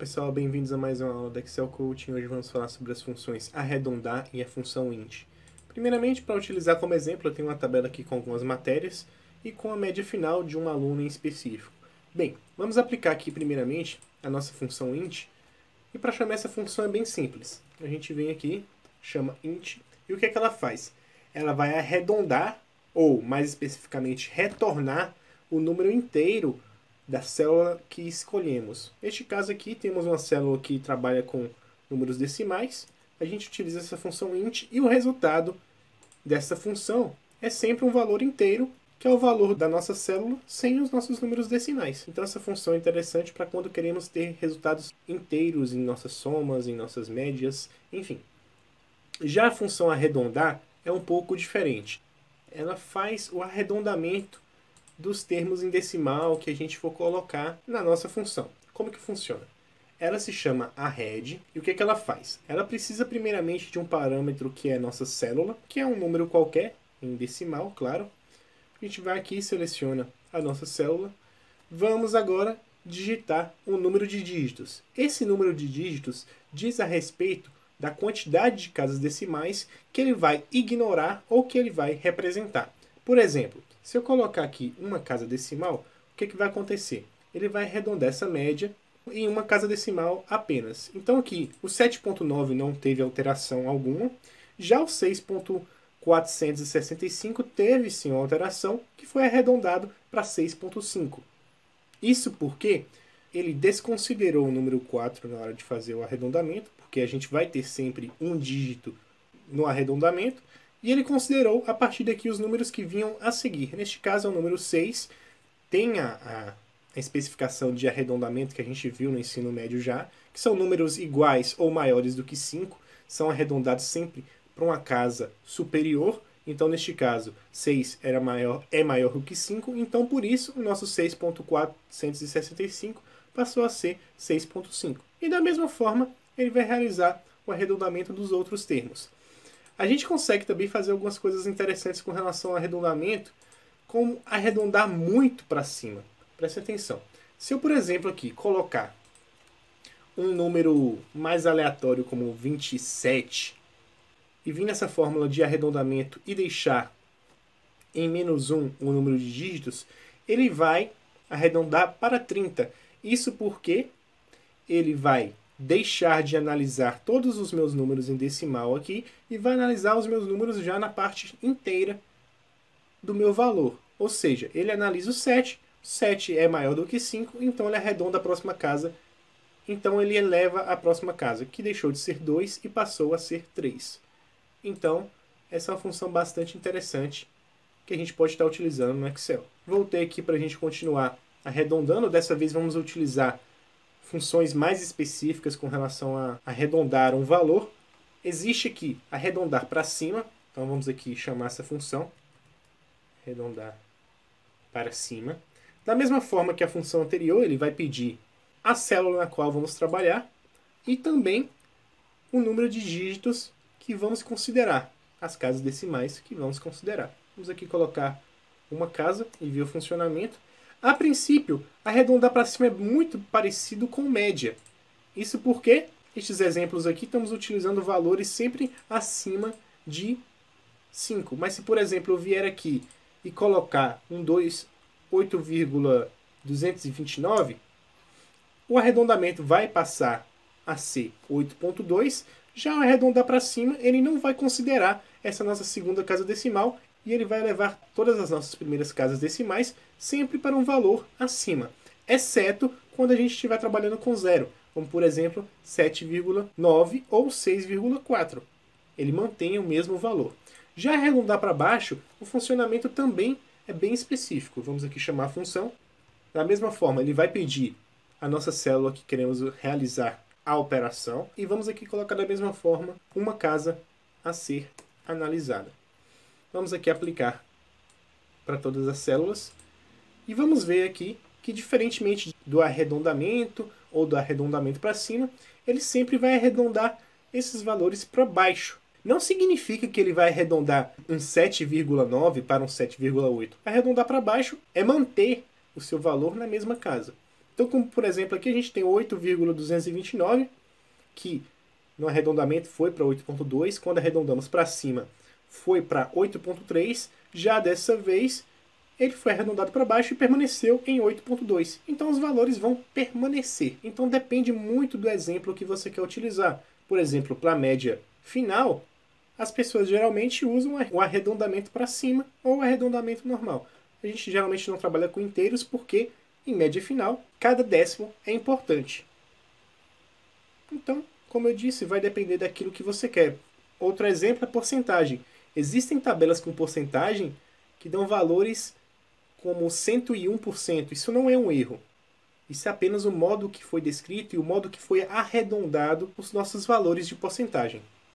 pessoal, bem-vindos a mais uma aula da Excel Coaching. Hoje vamos falar sobre as funções arredondar e a função int. Primeiramente, para utilizar como exemplo, eu tenho uma tabela aqui com algumas matérias e com a média final de um aluno em específico. Bem, vamos aplicar aqui primeiramente a nossa função int, e para chamar essa função é bem simples. A gente vem aqui, chama int, e o que é que ela faz? Ela vai arredondar, ou mais especificamente retornar, o número inteiro da célula que escolhemos. Neste caso aqui, temos uma célula que trabalha com números decimais. A gente utiliza essa função int e o resultado dessa função é sempre um valor inteiro, que é o valor da nossa célula sem os nossos números decimais. Então essa função é interessante para quando queremos ter resultados inteiros em nossas somas, em nossas médias, enfim. Já a função arredondar é um pouco diferente. Ela faz o arredondamento dos termos em decimal que a gente for colocar na nossa função. Como que funciona? Ela se chama arred, e o que que ela faz? Ela precisa primeiramente de um parâmetro que é a nossa célula, que é um número qualquer, em decimal, claro. A gente vai aqui e seleciona a nossa célula. Vamos agora digitar um número de dígitos. Esse número de dígitos diz a respeito da quantidade de casas decimais que ele vai ignorar ou que ele vai representar. Por exemplo, se eu colocar aqui uma casa decimal, o que vai acontecer? Ele vai arredondar essa média em uma casa decimal apenas. Então aqui, o 7.9 não teve alteração alguma, já o 6.465 teve sim uma alteração, que foi arredondado para 6.5. Isso porque ele desconsiderou o número 4 na hora de fazer o arredondamento, porque a gente vai ter sempre um dígito no arredondamento, e ele considerou a partir daqui os números que vinham a seguir. Neste caso é o número 6, tem a especificação de arredondamento que a gente viu no ensino médio já, que são números iguais ou maiores do que 5, são arredondados sempre para uma casa superior. Então, neste caso, 6 é maior do que 5, então por isso o nosso 6.465 passou a ser 6.5. E da mesma forma, ele vai realizar o arredondamento dos outros termos. A gente consegue também fazer algumas coisas interessantes com relação ao arredondamento, como arredondar muito para cima. Preste atenção. Se eu, por exemplo, aqui colocar um número mais aleatório como 27 e vir nessa fórmula de arredondamento e deixar em -1 o número de dígitos, ele vai arredondar para 30. Isso porque ele vai deixar de analisar todos os meus números em decimal aqui e vai analisar os meus números já na parte inteira do meu valor. Ou seja, ele analisa o 7, 7 é maior do que 5, então ele arredonda a próxima casa, então ele eleva a próxima casa, que deixou de ser 2 e passou a ser 3. Então, essa é uma função bastante interessante que a gente pode estar utilizando no Excel. Voltei aqui para a gente continuar arredondando, dessa vez vamos utilizar funções mais específicas com relação a arredondar um valor. Existe aqui arredondar para cima, então vamos aqui chamar essa função arredondar para cima. Da mesma forma que a função anterior, ele vai pedir a célula na qual vamos trabalhar e também o número de dígitos que vamos considerar, as casas decimais que vamos considerar. Vamos aqui colocar uma casa e ver o funcionamento. A princípio, arredondar para cima é muito parecido com média. Isso porque estes exemplos aqui estamos utilizando valores sempre acima de 5. Mas se, por exemplo, eu vier aqui e colocar um 8,229, o arredondamento vai passar a ser 8,2. Já o arredondar para cima, ele não vai considerar essa nossa segunda casa decimal, e ele vai levar todas as nossas primeiras casas decimais sempre para um valor acima, exceto quando a gente estiver trabalhando com zero, como por exemplo 7,9 ou 6,4. Ele mantém o mesmo valor. Já arredondar para baixo, o funcionamento também é bem específico. Vamos aqui chamar a função. Da mesma forma, ele vai pedir a nossa célula que queremos realizar a operação, e vamos aqui colocar da mesma forma uma casa a ser analisada. Vamos aqui aplicar para todas as células e vamos ver aqui que, diferentemente do arredondamento ou do arredondamento para cima, ele sempre vai arredondar esses valores para baixo. Não significa que ele vai arredondar um 7,9 para um 7,8. Arredondar para baixo é manter o seu valor na mesma casa. Então, como por exemplo, aqui a gente tem 8,229, que no arredondamento foi para 8,2, quando arredondamos para cima foi para 8,3, já dessa vez ele foi arredondado para baixo e permaneceu em 8,2. Então os valores vão permanecer. Então depende muito do exemplo que você quer utilizar. Por exemplo, para a média final, as pessoas geralmente usam o arredondamento para cima ou o arredondamento normal. A gente geralmente não trabalha com inteiros porque, em média final, cada décimo é importante. Então, como eu disse, vai depender daquilo que você quer. Outro exemplo é porcentagem. Existem tabelas com porcentagem que dão valores como 101%. Isso não é um erro. Isso é apenas o modo que foi descrito e o modo que foi arredondado os nossos valores de porcentagem.